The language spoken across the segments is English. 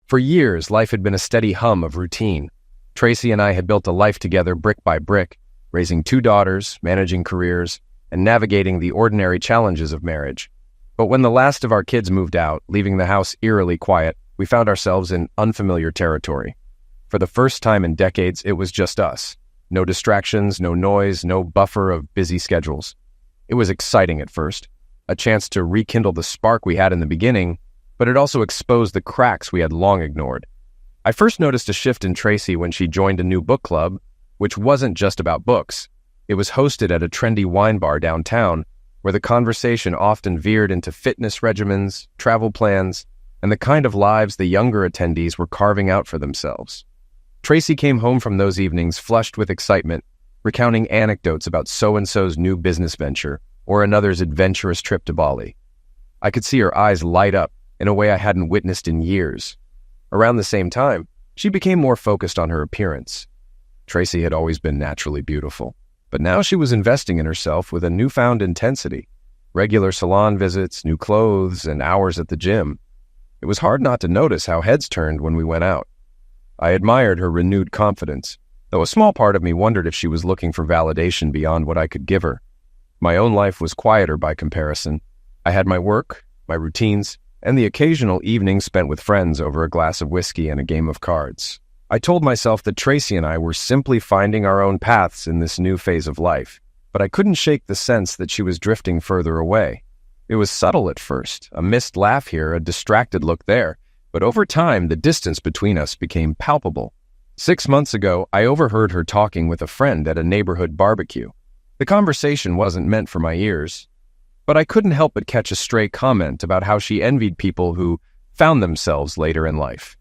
For years, life had been a steady hum of routine. Tracy and I had built a life together brick by brick, raising 2 daughters, managing careers, and navigating the ordinary challenges of marriage. But when the last of our kids moved out, leaving the house eerily quiet, we found ourselves in unfamiliar territory. For the first time in decades, it was just us. No distractions, no noise, no buffer of busy schedules. It was exciting at first, a chance to rekindle the spark we had in the beginning, but it also exposed the cracks we had long ignored. I first noticed a shift in Tracy when she joined a new book club, which wasn't just about books. It was hosted at a trendy wine bar downtown, where the conversation often veered into fitness regimens, travel plans, and the kind of lives the younger attendees were carving out for themselves. Tracy came home from those evenings flushed with excitement, recounting anecdotes about so-and-so's new business venture or another's adventurous trip to Bali. I could see her eyes light up in a way I hadn't witnessed in years. Around the same time, she became more focused on her appearance. Tracy had always been naturally beautiful, but now she was investing in herself with a newfound intensity. Regular salon visits, new clothes, and hours at the gym. It was hard not to notice how heads turned when we went out. I admired her renewed confidence, though a small part of me wondered if she was looking for validation beyond what I could give her. My own life was quieter by comparison. I had my work, my routines, and the occasional evening spent with friends over a glass of whiskey and a game of cards. I told myself that Tracy and I were simply finding our own paths in this new phase of life, but I couldn't shake the sense that she was drifting further away. It was subtle at first, a missed laugh here, a distracted look there, but over time the distance between us became palpable. 6 months ago, I overheard her talking with a friend at a neighborhood barbecue. The conversation wasn't meant for my ears, but I couldn't help but catch a stray comment about how she envied people who found themselves later in life.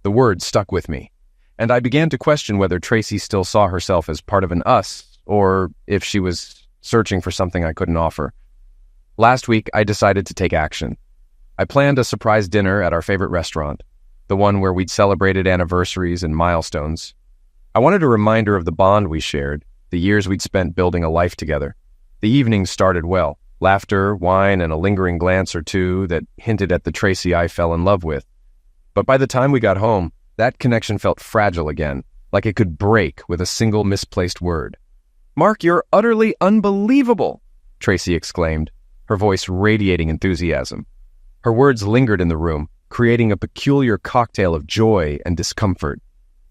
The word stuck with me, and I began to question whether Tracy still saw herself as part of an us, or if she was searching for something I couldn't offer. Last week, I decided to take action. I planned a surprise dinner at our favorite restaurant, the one where we'd celebrated anniversaries and milestones. I wanted a reminder of the bond we shared, the years we'd spent building a life together. The evening started well. Laughter, wine, and a lingering glance or two that hinted at the Tracy I fell in love with. But by the time we got home, that connection felt fragile again, like it could break with a single misplaced word. "Mark, you're utterly unbelievable!" Tracy exclaimed, her voice radiating enthusiasm. Her words lingered in the room, creating a peculiar cocktail of joy and discomfort.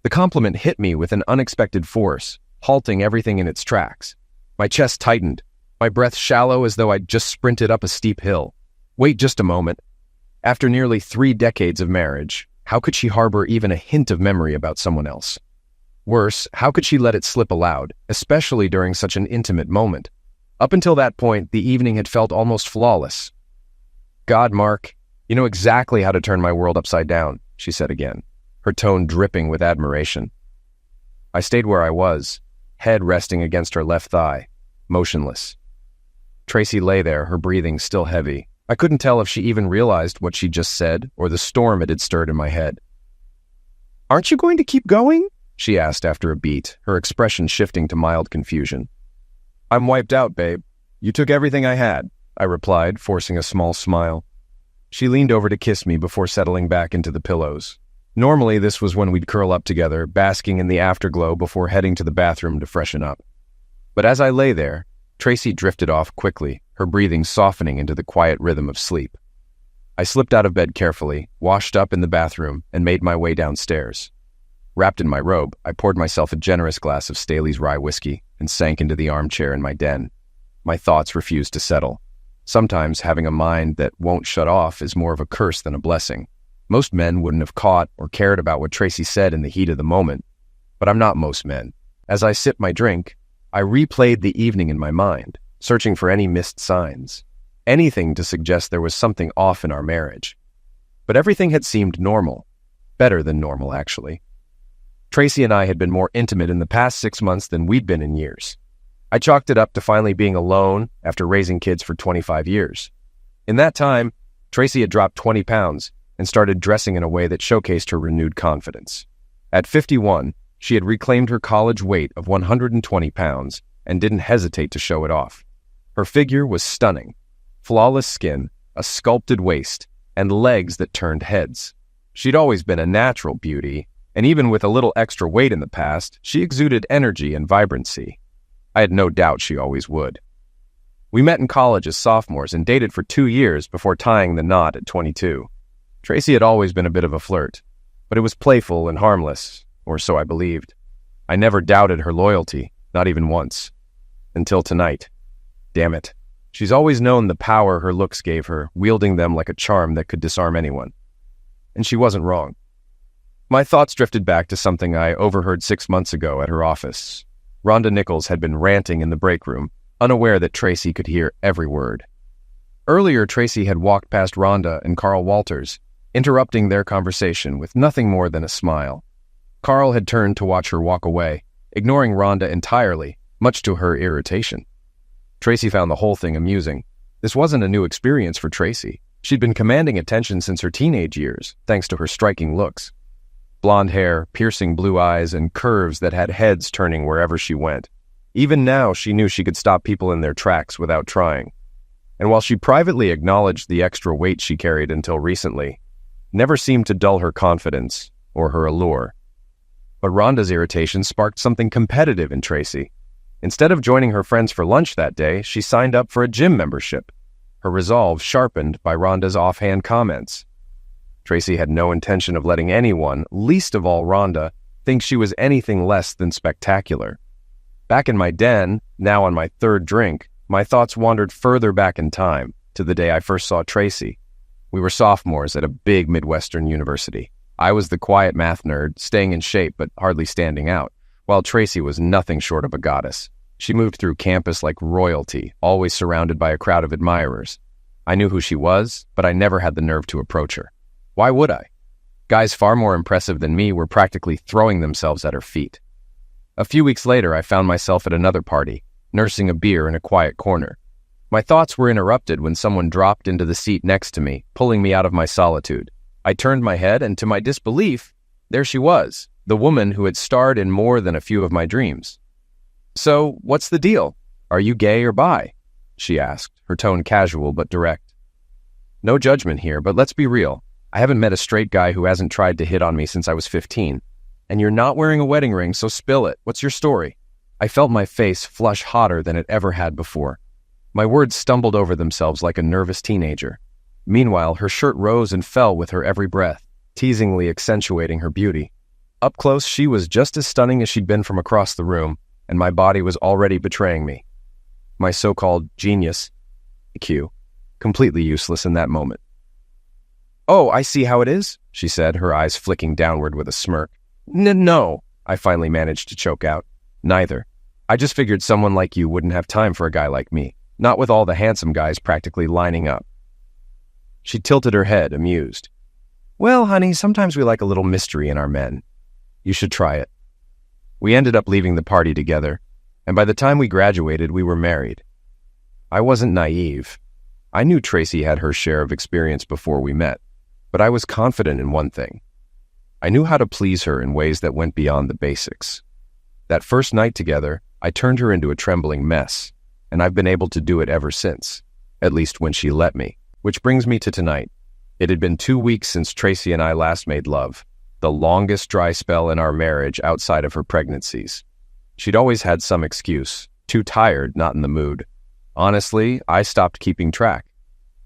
The compliment hit me with an unexpected force, halting everything in its tracks. My chest tightened, my breath shallow as though I'd just sprinted up a steep hill. Wait just a moment. After nearly 3 decades of marriage, how could she harbor even a hint of memory about someone else? Worse, how could she let it slip aloud, especially during such an intimate moment? Up until that point, the evening had felt almost flawless. "God, Mark, you know exactly how to turn my world upside down," she said again, her tone dripping with admiration. I stayed where I was, head resting against her left thigh, motionless. Tracy lay there, her breathing still heavy. I couldn't tell if she even realized what she just said or the storm it had stirred in my head. "Aren't you going to keep going?" she asked after a beat, her expression shifting to mild confusion. "I'm wiped out, babe. You took everything I had," I replied, forcing a small smile. She leaned over to kiss me before settling back into the pillows. Normally, this was when we'd curl up together, basking in the afterglow before heading to the bathroom to freshen up. But as I lay there, Tracy drifted off quickly, her breathing softening into the quiet rhythm of sleep. I slipped out of bed carefully, washed up in the bathroom, and made my way downstairs. Wrapped in my robe, I poured myself a generous glass of Staley's rye whiskey and sank into the armchair in my den. My thoughts refused to settle. Sometimes having a mind that won't shut off is more of a curse than a blessing. Most men wouldn't have caught or cared about what Tracy said in the heat of the moment. But I'm not most men. As I sipped my drink, I replayed the evening in my mind, searching for any missed signs, anything to suggest there was something off in our marriage. But everything had seemed normal, better than normal, actually. Tracy and I had been more intimate in the past 6 months than we'd been in years. I chalked it up to finally being alone after raising kids for 25 years. In that time, Tracy had dropped 20 pounds and started dressing in a way that showcased her renewed confidence. At 51, she had reclaimed her college weight of 120 pounds and didn't hesitate to show it off. Her figure was stunning. Flawless skin, a sculpted waist, and legs that turned heads. She'd always been a natural beauty, and even with a little extra weight in the past, she exuded energy and vibrancy. I had no doubt she always would. We met in college as sophomores and dated for 2 years before tying the knot at 22. Tracy had always been a bit of a flirt, but it was playful and harmless, or so I believed. I never doubted her loyalty, not even once. Until tonight. Damn it. She's always known the power her looks gave her, wielding them like a charm that could disarm anyone. And she wasn't wrong. My thoughts drifted back to something I overheard 6 months ago at her office. Rhonda Nichols had been ranting in the break room, unaware that Tracy could hear every word. Earlier, Tracy had walked past Rhonda and Carl Walters, interrupting their conversation with nothing more than a smile. Carl had turned to watch her walk away, ignoring Rhonda entirely, much to her irritation. Tracy found the whole thing amusing. This wasn't a new experience for Tracy. She'd been commanding attention since her teenage years, thanks to her striking looks. Blonde hair, piercing blue eyes, and curves that had heads turning wherever she went. Even now, she knew she could stop people in their tracks without trying. And while she privately acknowledged the extra weight she carried until recently, never seemed to dull her confidence or her allure. But Rhonda's irritation sparked something competitive in Tracy. Instead of joining her friends for lunch that day, she signed up for a gym membership, her resolve sharpened by Rhonda's offhand comments. Tracy had no intention of letting anyone, least of all Rhonda, think she was anything less than spectacular. Back in my den, now on my third drink, my thoughts wandered further back in time, to the day I first saw Tracy. We were sophomores at a big Midwestern university. I was the quiet math nerd, staying in shape but hardly standing out, while Tracy was nothing short of a goddess. She moved through campus like royalty, always surrounded by a crowd of admirers. I knew who she was, but I never had the nerve to approach her. Why would I? Guys far more impressive than me were practically throwing themselves at her feet. A few weeks later, I found myself at another party, nursing a beer in a quiet corner. My thoughts were interrupted when someone dropped into the seat next to me, pulling me out of my solitude. I turned my head, and to my disbelief, there she was, the woman who had starred in more than a few of my dreams. "So, what's the deal? Are you gay or bi?" she asked, her tone casual but direct. No judgment here, but let's be real. I haven't met a straight guy who hasn't tried to hit on me since I was 15. And you're not wearing a wedding ring, so spill it. What's your story? I felt my face flush hotter than it ever had before. My words stumbled over themselves like a nervous teenager. Meanwhile, her shirt rose and fell with her every breath, teasingly accentuating her beauty. Up close, she was just as stunning as she'd been from across the room, and my body was already betraying me. My so-called genius, IQ, completely useless in that moment. "Oh, I see how it is," she said, her eyes flicking downward with a smirk. No, I finally managed to choke out. Neither. I just figured someone like you wouldn't have time for a guy like me, not with all the handsome guys practically lining up. She tilted her head, amused. "Well, honey, sometimes we like a little mystery in our men. You should try it." We ended up leaving the party together, and by the time we graduated, we were married. I wasn't naive. I knew Tracy had her share of experience before we met, but I was confident in one thing. I knew how to please her in ways that went beyond the basics. That first night together, I turned her into a trembling mess, and I've been able to do it ever since, at least when she let me. Which brings me to tonight. It had been 2 weeks since Tracy and I last made love, the longest dry spell in our marriage outside of her pregnancies. She'd always had some excuse, too tired, not in the mood. Honestly, I stopped keeping track.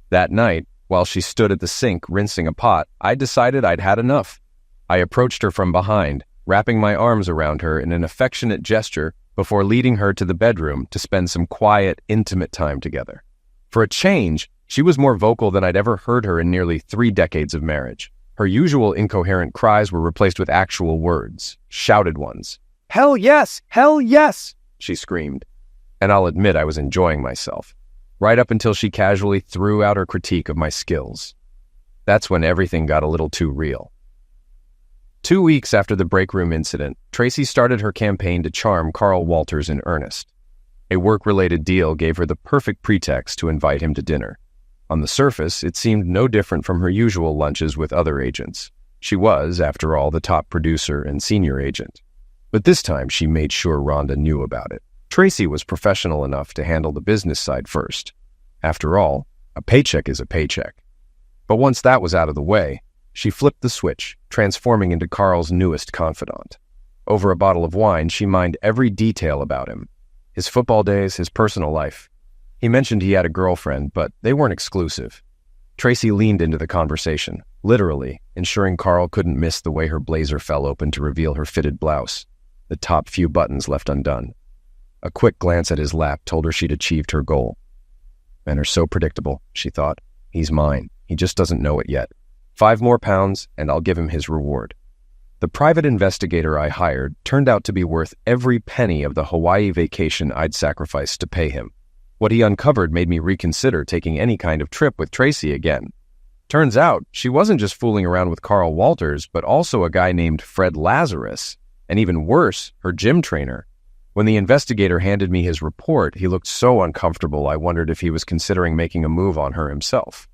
That night, while she stood at the sink rinsing a pot, I decided I'd had enough. I approached her from behind, wrapping my arms around her in an affectionate gesture before leading her to the bedroom to spend some quiet, intimate time together. For a change, she was more vocal than I'd ever heard her in nearly 3 decades of marriage. Her usual incoherent cries were replaced with actual words, shouted ones. "Hell yes! Hell yes!" she screamed. And I'll admit I was enjoying myself, right up until she casually threw out her critique of my skills. That's when everything got a little too real. 2 weeks after the break room incident, Tracy started her campaign to charm Carl Walters in earnest. A work-related deal gave her the perfect pretext to invite him to dinner. On the surface, it seemed no different from her usual lunches with other agents. She was, after all, the top producer and senior agent. But this time, she made sure Rhonda knew about it. Tracy was professional enough to handle the business side first. After all, a paycheck is a paycheck. But once that was out of the way, She flipped the switch, transforming into Carl's newest confidant. Over a bottle of wine, she mined every detail about him. His football days, his personal life. He mentioned he had a girlfriend, but they weren't exclusive. Tracy leaned into the conversation, literally, ensuring Carl couldn't miss the way her blazer fell open to reveal her fitted blouse, the top few buttons left undone. A quick glance at his lap told her she'd achieved her goal. Men are so predictable, she thought. He's mine. He just doesn't know it yet. 5 more pounds, and I'll give him his reward. The private investigator I hired turned out to be worth every penny of the Hawaii vacation I'd sacrificed to pay him. What he uncovered made me reconsider taking any kind of trip with Tracy again. Turns out, she wasn't just fooling around with Carl Walters, but also a guy named Fred Lazarus, and even worse, her gym trainer. When the investigator handed me his report, he looked so uncomfortable I wondered if he was considering making a move on her himself.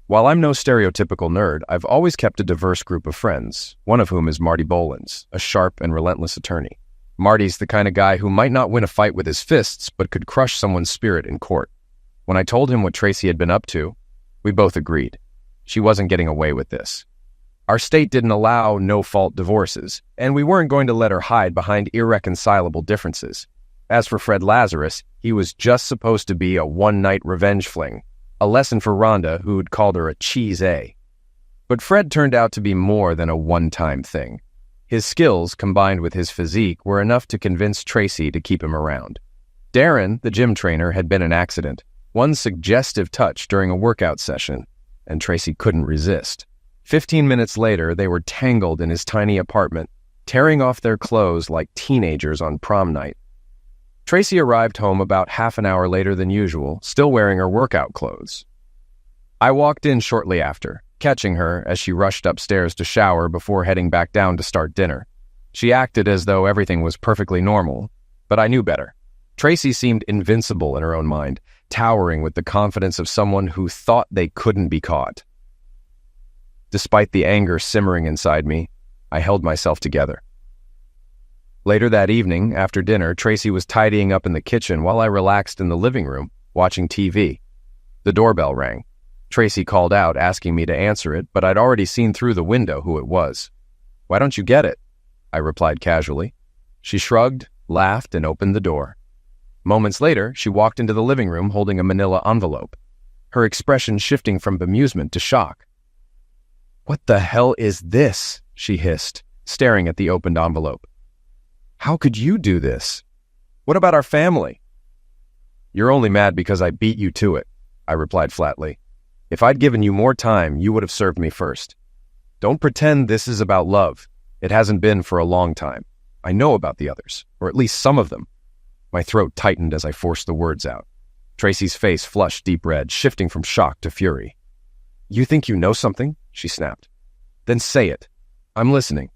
While I'm no stereotypical nerd, I've always kept a diverse group of friends, one of whom is Marty Bolins, a sharp and relentless attorney. Marty's the kind of guy who might not win a fight with his fists, but could crush someone's spirit in court. When I told him what Tracy had been up to, we both agreed. She wasn't getting away with this. Our state didn't allow no-fault divorces, and we weren't going to let her hide behind irreconcilable differences. As for Fred Lazarus, he was just supposed to be a one-night revenge fling, a lesson for Rhonda, who'd called her a cheese A. But Fred turned out to be more than a one-time thing. His skills, combined with his physique, were enough to convince Tracy to keep him around. Darren, the gym trainer, had been an accident, one suggestive touch during a workout session, and Tracy couldn't resist. 15 minutes later, they were tangled in his tiny apartment, tearing off their clothes like teenagers on prom night. Tracy arrived home about half an hour later than usual, still wearing her workout clothes. I walked in shortly after, catching her as she rushed upstairs to shower before heading back down to start dinner. She acted as though everything was perfectly normal, but I knew better. Tracy seemed invincible in her own mind, towering with the confidence of someone who thought they couldn't be caught. Despite the anger simmering inside me, I held myself together. Later that evening, after dinner, Tracy was tidying up in the kitchen while I relaxed in the living room, watching TV. The doorbell rang. Tracy called out, asking me to answer it, but I'd already seen through the window who it was. "Why don't you get it?" I replied casually. She shrugged, laughed, and opened the door. Moments later, she walked into the living room holding a manila envelope, her expression shifting from bemusement to shock. "What the hell is this?" she hissed, staring at the opened envelope. "How could you do this? What about our family?" "You're only mad because I beat you to it," I replied flatly. "If I'd given you more time, you would have served me first. Don't pretend this is about love. It hasn't been for a long time. I know about the others, or at least some of them." My throat tightened as I forced the words out. Tracy's face flushed deep red, shifting from shock to fury. "You think you know something?" she snapped. "Then say it. I'm listening."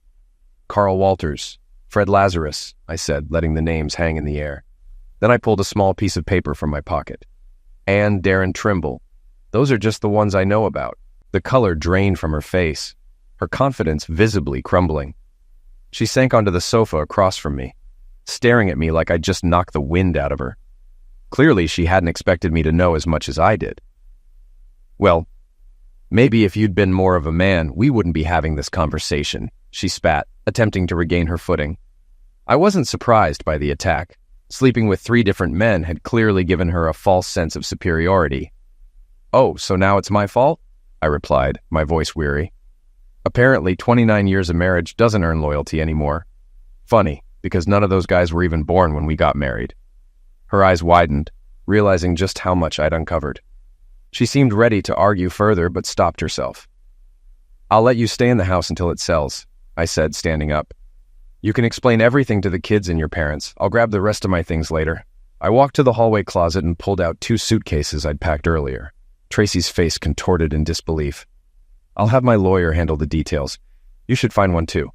"Carl Walters, Fred Lazarus," I said, letting the names hang in the air. Then I pulled a small piece of paper from my pocket. "And Darren Trimble. Those are just the ones I know about." The color drained from her face, her confidence visibly crumbling. She sank onto the sofa across from me, staring at me like I'd just knocked the wind out of her. Clearly, she hadn't expected me to know as much as I did. "Well, maybe if you'd been more of a man, we wouldn't be having this conversation," she spat, attempting to regain her footing. I wasn't surprised by the attack. Sleeping with 3 different men had clearly given her a false sense of superiority. "Oh, so now it's my fault?" I replied, my voice weary. Apparently, 29 years of marriage doesn't earn loyalty anymore. Funny, because none of those guys were even born when we got married. Her eyes widened, realizing just how much I'd uncovered. She seemed ready to argue further, but stopped herself. "I'll let you stay in the house until it sells," I said, standing up. "You can explain everything to the kids and your parents. I'll grab the rest of my things later." I walked to the hallway closet and pulled out 2 suitcases I'd packed earlier. Tracy's face contorted in disbelief. "I'll have my lawyer handle the details. You should find one too."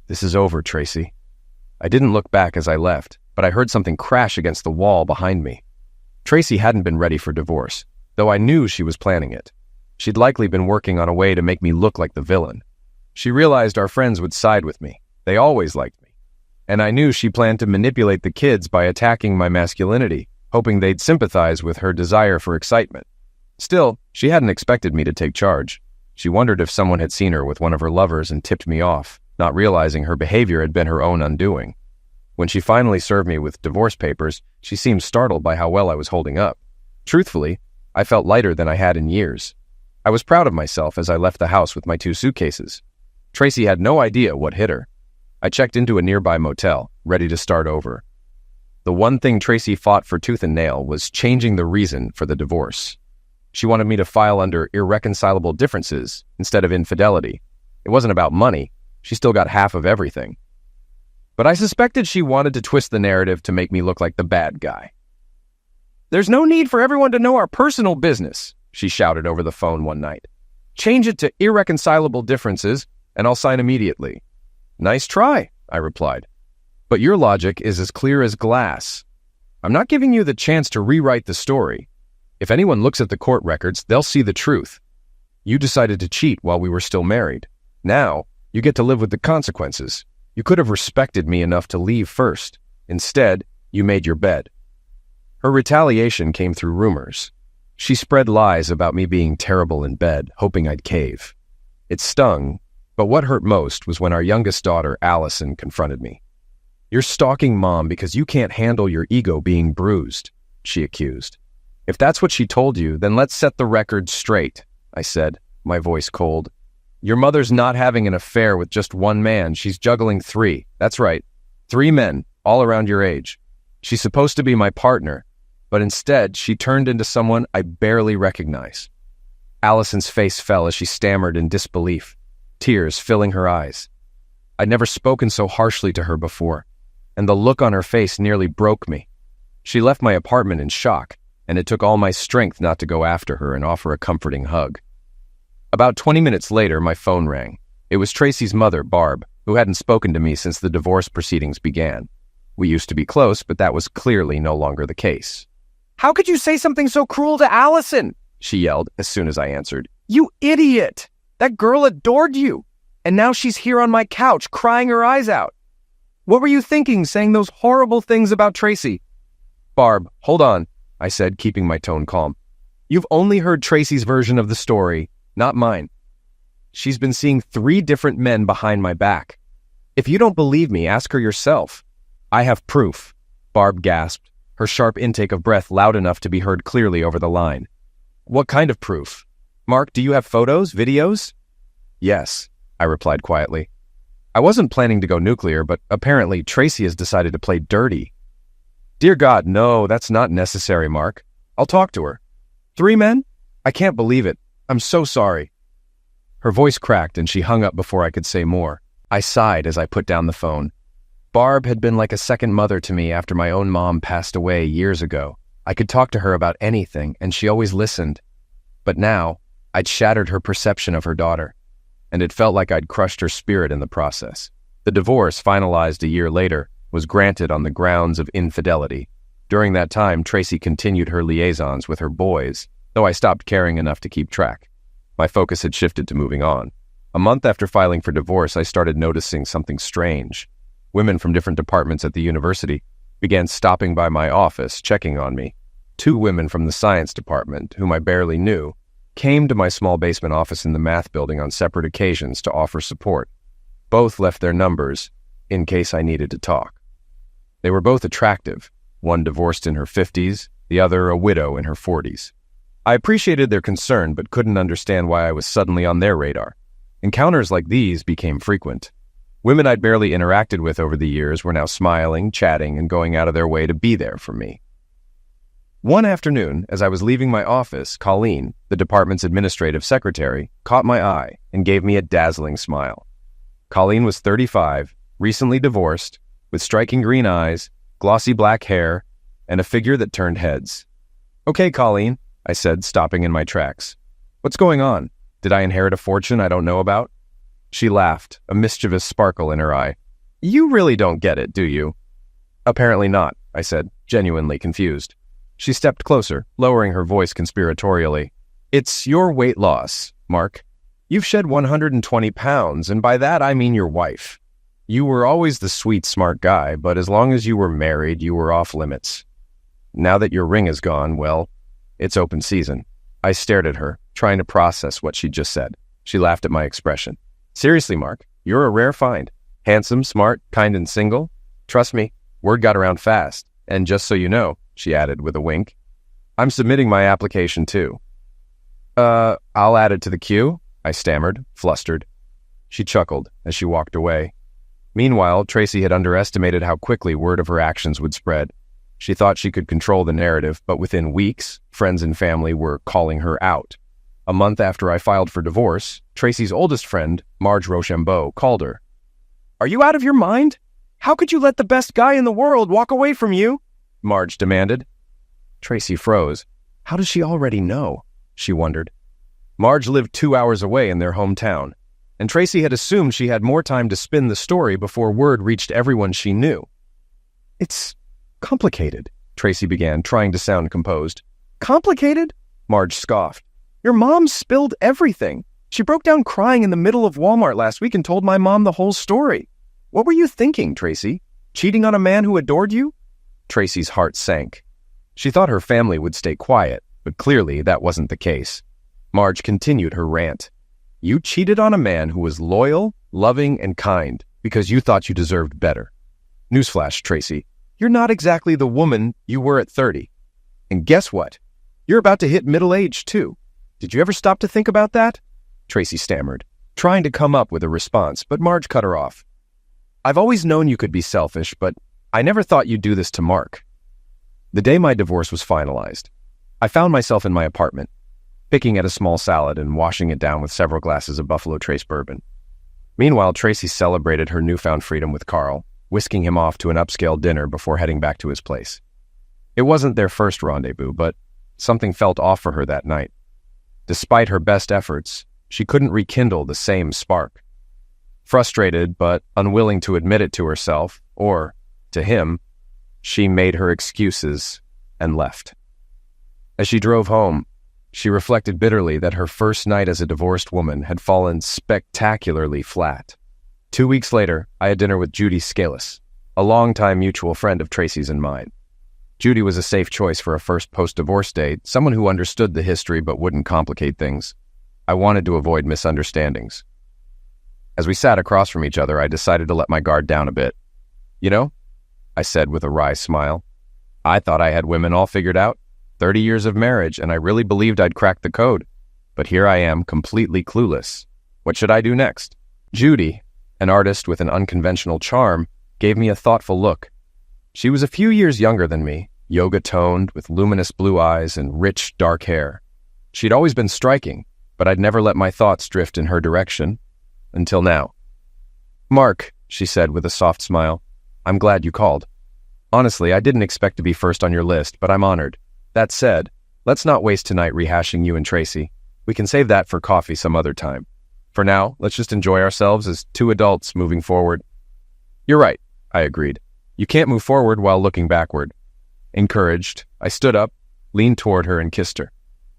"This is over, Tracy." I didn't look back as I left, but I heard something crash against the wall behind me. Tracy hadn't been ready for divorce, though I knew she was planning it. She'd likely been working on a way to make me look like the villain. She realized our friends would side with me. They always liked me. And I knew she planned to manipulate the kids by attacking my masculinity, hoping they'd sympathize with her desire for excitement. Still, she hadn't expected me to take charge. She wondered if someone had seen her with one of her lovers and tipped me off, not realizing her behavior had been her own undoing. When she finally served me with divorce papers, she seemed startled by how well I was holding up. Truthfully, I felt lighter than I had in years. I was proud of myself as I left the house with my 2 suitcases. Tracy had no idea what hit her. I checked into a nearby motel, ready to start over. The one thing Tracy fought for tooth and nail was changing the reason for the divorce. She wanted me to file under irreconcilable differences instead of infidelity. It wasn't about money. She still got half of everything. But I suspected she wanted to twist the narrative to make me look like the bad guy. "There's no need for everyone to know our personal business," she shouted over the phone one night. "Change it to irreconcilable differences, and I'll sign immediately." "Nice try," I replied. "But your logic is as clear as glass. I'm not giving you the chance to rewrite the story. If anyone looks at the court records, they'll see the truth. You decided to cheat while we were still married. Now, you get to live with the consequences. You could have respected me enough to leave first. Instead, you made your bed." Her retaliation came through rumors. She spread lies about me being terrible in bed, hoping I'd cave. It stung, but what hurt most was when our youngest daughter, Allison, confronted me. "You're stalking Mom because you can't handle your ego being bruised," she accused. "If that's what she told you, then let's set the record straight," I said, my voice cold. "Your mother's not having an affair with just one man. She's juggling 3. That's right, 3 men, all around your age. She's supposed to be my partner, but instead she turned into someone I barely recognize." Allison's face fell as she stammered in disbelief, tears filling her eyes. I'd never spoken so harshly to her before, and the look on her face nearly broke me. She left my apartment in shock, and it took all my strength not to go after her and offer a comforting hug. About 20 minutes later, my phone rang. It was Tracy's mother, Barb, who hadn't spoken to me since the divorce proceedings began. We used to be close, but that was clearly no longer the case. "How could you say something so cruel to Allison?" she yelled as soon as I answered. "You idiot! That girl adored you, and now she's here on my couch crying her eyes out. What were you thinking saying those horrible things about Tracy?" "Barb, hold on," I said, keeping my tone calm. "You've only heard Tracy's version of the story, not mine. She's been seeing 3 different men behind my back. If you don't believe me, ask her yourself." "I have proof," Barb gasped, her sharp intake of breath loud enough to be heard clearly over the line. "What kind of proof? Mark, do you have photos, videos?" "Yes," I replied quietly. I wasn't planning to go nuclear, but apparently Tracy has decided to play dirty. "Dear God, no, that's not necessary, Mark. I'll talk to her. 3 men? I can't believe it. I'm so sorry." Her voice cracked and she hung up before I could say more. I sighed as I put down the phone. Barb had been like a second mother to me after my own mom passed away years ago. I could talk to her about anything, and she always listened. But now, I'd shattered her perception of her daughter, and it felt like I'd crushed her spirit in the process. The divorce, finalized a year later, was granted on the grounds of infidelity. During that time, Tracy continued her liaisons with her boys, though I stopped caring enough to keep track. My focus had shifted to moving on. A month after filing for divorce, I started noticing something strange. Women from different departments at the university began stopping by my office, checking on me. 2 women from the science department, whom I barely knew, came to my small basement office in the math building on separate occasions to offer support. Both left their numbers in case I needed to talk. They were both attractive, one divorced in her 50s, the other a widow in her 40s. I appreciated their concern, but couldn't understand why I was suddenly on their radar. Encounters like these became frequent. Women I'd barely interacted with over the years were now smiling, chatting, and going out of their way to be there for me. One afternoon, as I was leaving my office, Colleen, the department's administrative secretary, caught my eye and gave me a dazzling smile. Colleen was 35, recently divorced, with striking green eyes, glossy black hair, and a figure that turned heads. "Okay, Colleen," I said, stopping in my tracks. "What's going on? Did I inherit a fortune I don't know about?" She laughed, a mischievous sparkle in her eye. "You really don't get it, do you?" "Apparently not," I said, genuinely confused. She stepped closer, lowering her voice conspiratorially. "It's your weight loss, Mark. You've shed 120 pounds, and by that I mean your wife. You were always the sweet, smart guy, but as long as you were married, you were off limits. Now that your ring is gone, well, it's open season." I stared at her, trying to process what she'd just said. She laughed at my expression. Seriously, Mark, you're a rare find. Handsome, smart, kind, and single. Trust me, word got around fast. And just so you know, she added with a wink, I'm submitting my application too. I'll add it to the queue, I stammered, flustered. She chuckled as she walked away. Meanwhile, Tracy had underestimated how quickly word of her actions would spread. She thought she could control the narrative, but within weeks, friends and family were calling her out. A month after I filed for divorce, Tracy's oldest friend, Marge Rochambeau, called her. Are you out of your mind? How could you let the best guy in the world walk away from you? Marge demanded. Tracy froze. How does she already know? She wondered. Marge lived 2 hours away in their hometown, and Tracy had assumed she had more time to spin the story before word reached everyone she knew. It's complicated, Tracy began, trying to sound composed. Complicated? Marge scoffed. Your mom spilled everything. She broke down crying in the middle of Walmart last week and told my mom the whole story. What were you thinking, Tracy? Cheating on a man who adored you? Tracy's heart sank. She thought her family would stay quiet, but clearly that wasn't the case. Marge continued her rant. You cheated on a man who was loyal, loving, and kind because you thought you deserved better. Newsflash, Tracy, you're not exactly the woman you were at 30. And guess what? You're about to hit middle age, too. Did you ever stop to think about that? Tracy stammered, trying to come up with a response, but Marge cut her off. I've always known you could be selfish, but I never thought you'd do this to Mark. The day my divorce was finalized, I found myself in my apartment, picking at a small salad and washing it down with several glasses of Buffalo Trace bourbon. Meanwhile, Tracy celebrated her newfound freedom with Carl, whisking him off to an upscale dinner before heading back to his place. It wasn't their first rendezvous, but something felt off for her that night. Despite her best efforts, she couldn't rekindle the same spark. Frustrated, but unwilling to admit it to herself, or to him, she made her excuses and left. As she drove home, she reflected bitterly that her first night as a divorced woman had fallen spectacularly flat. 2 weeks later, I had dinner with Judy Scalise, a longtime mutual friend of Tracy's and mine. Judy was a safe choice for a first post-divorce date, someone who understood the history but wouldn't complicate things. I wanted to avoid misunderstandings. As we sat across from each other, I decided to let my guard down a bit. You know, I said with a wry smile, I thought I had women all figured out. 30 years of marriage, and I really believed I'd cracked the code. But here I am, completely clueless. What should I do next? Judy, an artist with an unconventional charm, gave me a thoughtful look. She was a few years younger than me, yoga-toned, with luminous blue eyes and rich, dark hair. She'd always been striking, but I'd never let my thoughts drift in her direction. Until now. Mark, she said with a soft smile, I'm glad you called. Honestly, I didn't expect to be first on your list, but I'm honored. That said, let's not waste tonight rehashing you and Tracy. We can save that for coffee some other time. For now, let's just enjoy ourselves as two adults moving forward. You're right, I agreed. You can't move forward while looking backward. Encouraged, I stood up, leaned toward her, and kissed her.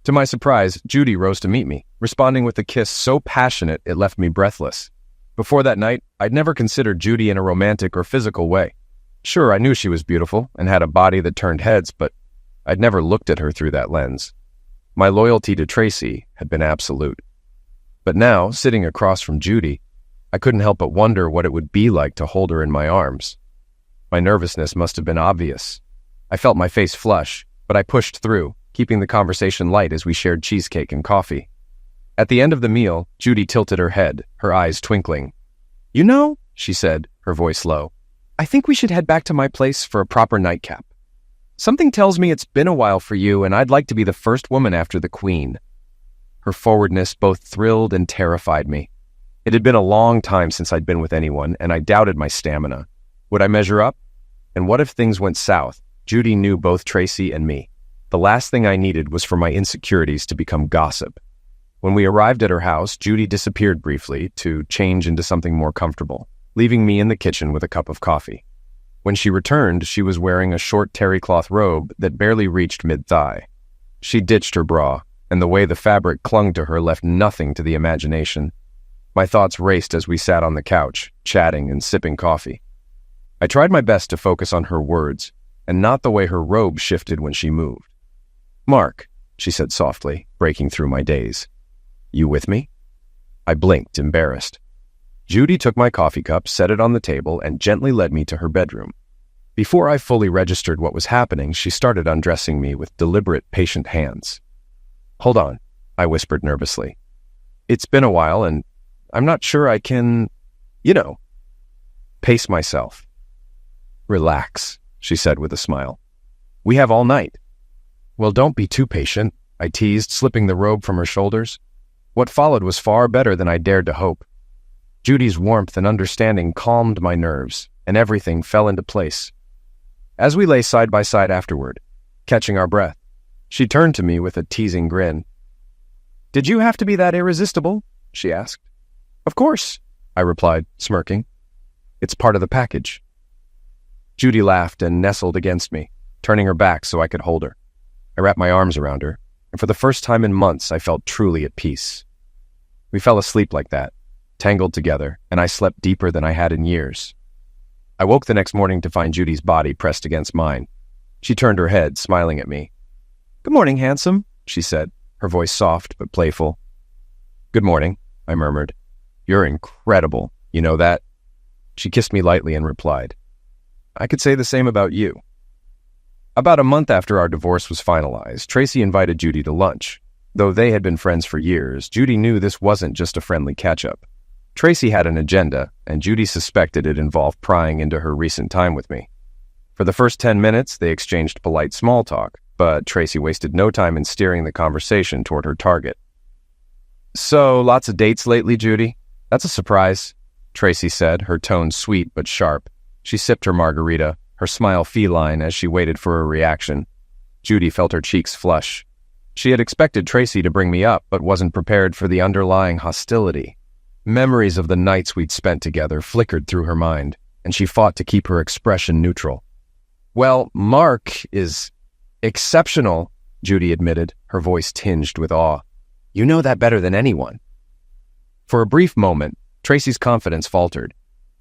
To my surprise, Judy rose to meet me, responding with a kiss so passionate it left me breathless. Before that night, I'd never considered Judy in a romantic or physical way. Sure, I knew she was beautiful and had a body that turned heads, but I'd never looked at her through that lens. My loyalty to Tracy had been absolute. But now, sitting across from Judy, I couldn't help but wonder what it would be like to hold her in my arms. My nervousness must have been obvious. I felt my face flush, but I pushed through, keeping the conversation light as we shared cheesecake and coffee. At the end of the meal, Judy tilted her head, her eyes twinkling. You know, she said, her voice low, I think we should head back to my place for a proper nightcap. Something tells me it's been a while for you, and I'd like to be the first woman after the Queen. Her forwardness both thrilled and terrified me. It had been a long time since I'd been with anyone, and I doubted my stamina. Would I measure up? And what if things went south? Judy knew both Tracy and me. The last thing I needed was for my insecurities to become gossip. When we arrived at her house, Judy disappeared briefly to change into something more comfortable, leaving me in the kitchen with a cup of coffee. When she returned, she was wearing a short terry cloth robe that barely reached mid-thigh. She ditched her bra, and the way the fabric clung to her left nothing to the imagination. My thoughts raced as we sat on the couch, chatting and sipping coffee. I tried my best to focus on her words, and not the way her robe shifted when she moved. Mark, she said softly, breaking through my daze. You with me? I blinked, embarrassed. Judy took my coffee cup, set it on the table, and gently led me to her bedroom. Before I fully registered what was happening, she started undressing me with deliberate, patient hands. "Hold on," I whispered nervously. "It's been a while, and I'm not sure I can, pace myself." "Relax," she said with a smile. "We have all night." "Well, don't be too patient," I teased, slipping the robe from her shoulders. What followed was far better than I dared to hope. Judy's warmth and understanding calmed my nerves, and everything fell into place. As we lay side by side afterward, catching our breath, she turned to me with a teasing grin. "Did you have to be that irresistible?" she asked. "Of course," I replied, smirking. "It's part of the package." Judy laughed and nestled against me, turning her back so I could hold her. I wrapped my arms around her, and for the first time in months, I felt truly at peace. We fell asleep like that, tangled together, and I slept deeper than I had in years. I woke the next morning to find Judy's body pressed against mine. She turned her head, smiling at me. "Good morning, handsome," she said, her voice soft but playful. "Good morning," I murmured. "You're incredible, you know that?" She kissed me lightly and replied, "I could say the same about you." About a month after our divorce was finalized, Tracy invited Judy to lunch. Though they had been friends for years, Judy knew this wasn't just a friendly catch-up. Tracy had an agenda, and Judy suspected it involved prying into her recent time with me. For the first 10 minutes, they exchanged polite small talk, but Tracy wasted no time in steering the conversation toward her target. "So, lots of dates lately, Judy? That's a surprise," Tracy said, her tone sweet but sharp. She sipped her margarita, her smile feline as she waited for a reaction. Judy felt her cheeks flush. She had expected Tracy to bring me up, but wasn't prepared for the underlying hostility. Memories of the nights we'd spent together flickered through her mind, and she fought to keep her expression neutral. "Well, Mark is exceptional," Judy admitted, her voice tinged with awe. "You know that better than anyone." For a brief moment, Tracy's confidence faltered.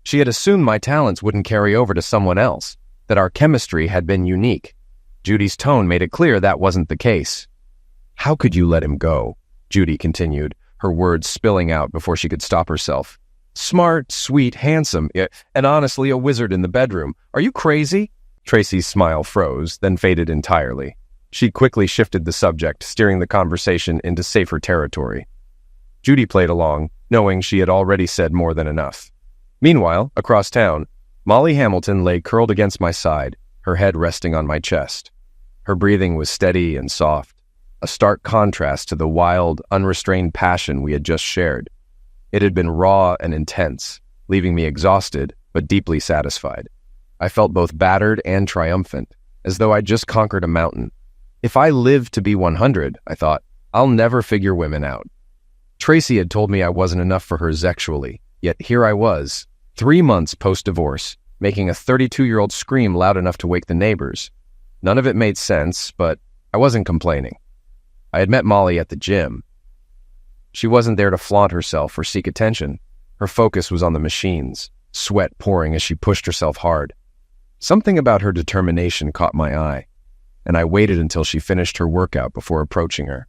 She had assumed my talents wouldn't carry over to someone else, that our chemistry had been unique. Judy's tone made it clear that wasn't the case. "How could you let him go?" Judy continued, her words spilling out before she could stop herself. "Smart, sweet, handsome, and honestly a wizard in the bedroom. Are you crazy?" Tracy's smile froze, then faded entirely. She quickly shifted the subject, steering the conversation into safer territory. Judy played along, knowing she had already said more than enough. Meanwhile, across town, Molly Hamilton lay curled against my side, her head resting on my chest. Her breathing was steady and soft, a stark contrast to the wild, unrestrained passion we had just shared. It had been raw and intense, leaving me exhausted but deeply satisfied. I felt both battered and triumphant, as though I'd just conquered a mountain. If I live to be 100, I thought, I'll never figure women out. Tracy had told me I wasn't enough for her sexually, yet here I was, 3 months post-divorce, making a 32-year-old scream loud enough to wake the neighbors. None of it made sense, but I wasn't complaining. I had met Molly at the gym. She wasn't there to flaunt herself or seek attention. Her focus was on the machines, sweat pouring as she pushed herself hard. Something about her determination caught my eye, and I waited until she finished her workout before approaching her.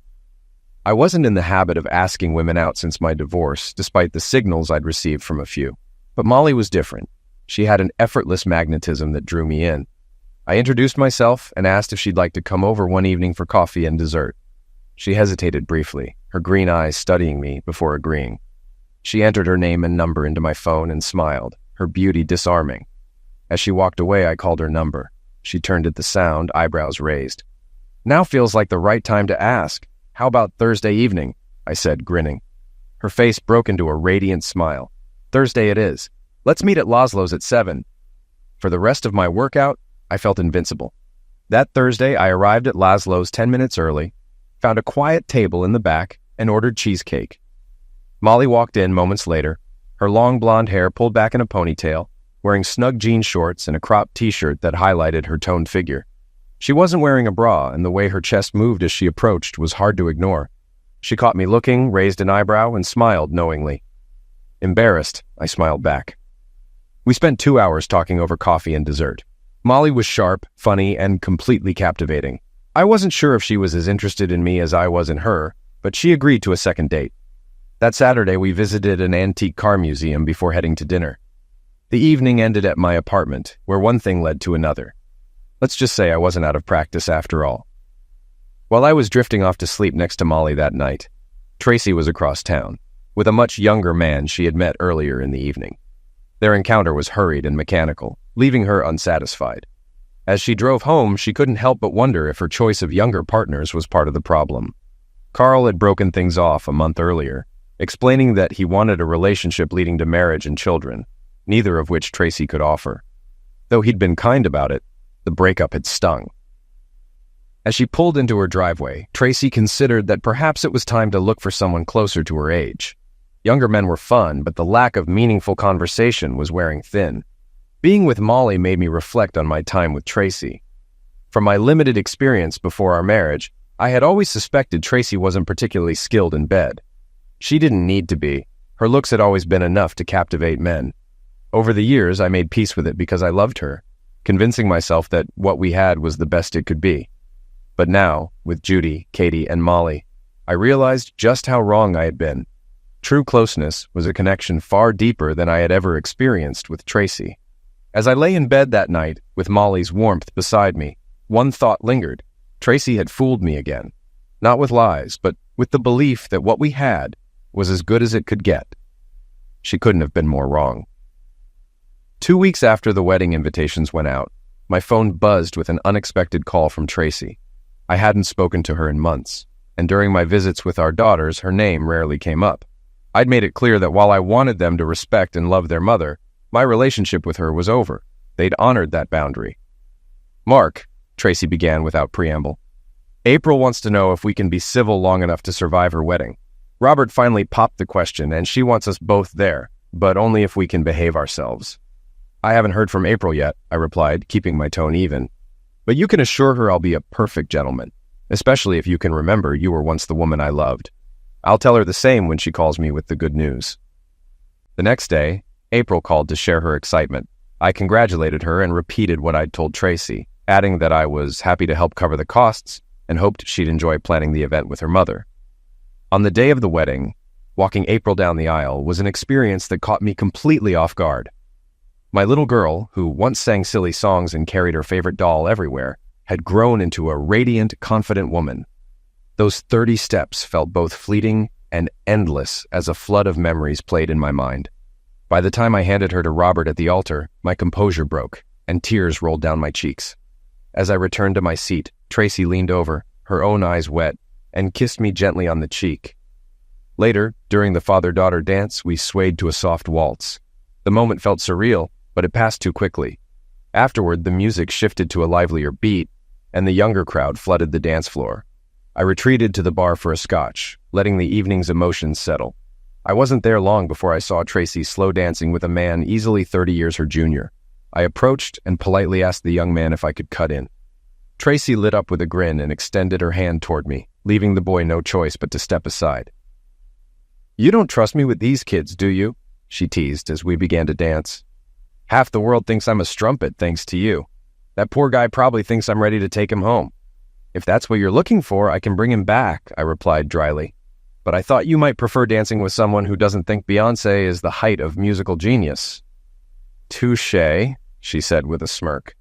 I wasn't in the habit of asking women out since my divorce, despite the signals I'd received from a few. But Molly was different. She had an effortless magnetism that drew me in. I introduced myself and asked if she'd like to come over one evening for coffee and dessert. She hesitated briefly, her green eyes studying me before agreeing. She entered her name and number into my phone and smiled, her beauty disarming. As she walked away, I called her number. She turned at the sound, eyebrows raised. "Now feels like the right time to ask. How about Thursday evening?" I said, grinning. Her face broke into a radiant smile. "Thursday it is. Let's meet at Laszlo's at 7. For the rest of my workout, I felt invincible. That Thursday, I arrived at Laszlo's 10 minutes early, found a quiet table in the back, and ordered cheesecake. Molly walked in moments later, her long blonde hair pulled back in a ponytail, wearing snug jean shorts and a cropped t-shirt that highlighted her toned figure. She wasn't wearing a bra, and the way her chest moved as she approached was hard to ignore. She caught me looking, raised an eyebrow, and smiled knowingly. Embarrassed, I smiled back. We spent 2 hours talking over coffee and dessert. Molly was sharp, funny, and completely captivating. I wasn't sure if she was as interested in me as I was in her, but she agreed to a second date. That Saturday, we visited an antique car museum before heading to dinner. The evening ended at my apartment, where one thing led to another. Let's just say I wasn't out of practice after all. While I was drifting off to sleep next to Molly that night, Tracy was across town, with a much younger man she had met earlier in the evening. Their encounter was hurried and mechanical, leaving her unsatisfied. As she drove home, she couldn't help but wonder if her choice of younger partners was part of the problem. Carl had broken things off a month earlier, explaining that he wanted a relationship leading to marriage and children, neither of which Tracy could offer. Though he'd been kind about it, the breakup had stung. As she pulled into her driveway, Tracy considered that perhaps it was time to look for someone closer to her age. Younger men were fun, but the lack of meaningful conversation was wearing thin. Being with Molly made me reflect on my time with Tracy. From my limited experience before our marriage, I had always suspected Tracy wasn't particularly skilled in bed. She didn't need to be. Her looks had always been enough to captivate men. Over the years, I made peace with it because I loved her, convincing myself that what we had was the best it could be. But now, with Judy, Katie, and Molly, I realized just how wrong I had been. True closeness was a connection far deeper than I had ever experienced with Tracy. As I lay in bed that night, with Molly's warmth beside me, one thought lingered. Tracy had fooled me again. Not with lies, but with the belief that what we had was as good as it could get. She couldn't have been more wrong. 2 weeks after the wedding invitations went out, my phone buzzed with an unexpected call from Tracy. I hadn't spoken to her in months, and during my visits with our daughters, her name rarely came up. I'd made it clear that while I wanted them to respect and love their mother, my relationship with her was over. They'd honored that boundary. "Mark," Tracy began without preamble, "April wants to know if we can be civil long enough to survive her wedding. Robert finally popped the question, and she wants us both there, but only if we can behave ourselves." "I haven't heard from April yet," I replied, keeping my tone even. "But you can assure her I'll be a perfect gentleman, especially if you can remember you were once the woman I loved. I'll tell her the same when she calls me with the good news." The next day, April called to share her excitement. I congratulated her and repeated what I'd told Tracy, adding that I was happy to help cover the costs and hoped she'd enjoy planning the event with her mother. On the day of the wedding, walking April down the aisle was an experience that caught me completely off guard. My little girl, who once sang silly songs and carried her favorite doll everywhere, had grown into a radiant, confident woman. Those 30 steps felt both fleeting and endless as a flood of memories played in my mind. By the time I handed her to Robert at the altar, my composure broke, and tears rolled down my cheeks. As I returned to my seat, Tracy leaned over, her own eyes wet, and kissed me gently on the cheek. Later, during the father-daughter dance, we swayed to a soft waltz. The moment felt surreal, but it passed too quickly. Afterward, the music shifted to a livelier beat, and the younger crowd flooded the dance floor. I retreated to the bar for a scotch, letting the evening's emotions settle. I wasn't there long before I saw Tracy slow dancing with a man easily 30 years her junior. I approached and politely asked the young man if I could cut in. Tracy lit up with a grin and extended her hand toward me, leaving the boy no choice but to step aside. "You don't trust me with these kids, do you?" she teased as we began to dance. "Half the world thinks I'm a strumpet thanks to you. That poor guy probably thinks I'm ready to take him home." "If that's what you're looking for, I can bring him back," I replied dryly. "But I thought you might prefer dancing with someone who doesn't think Beyoncé is the height of musical genius." "Touché," she said with a smirk.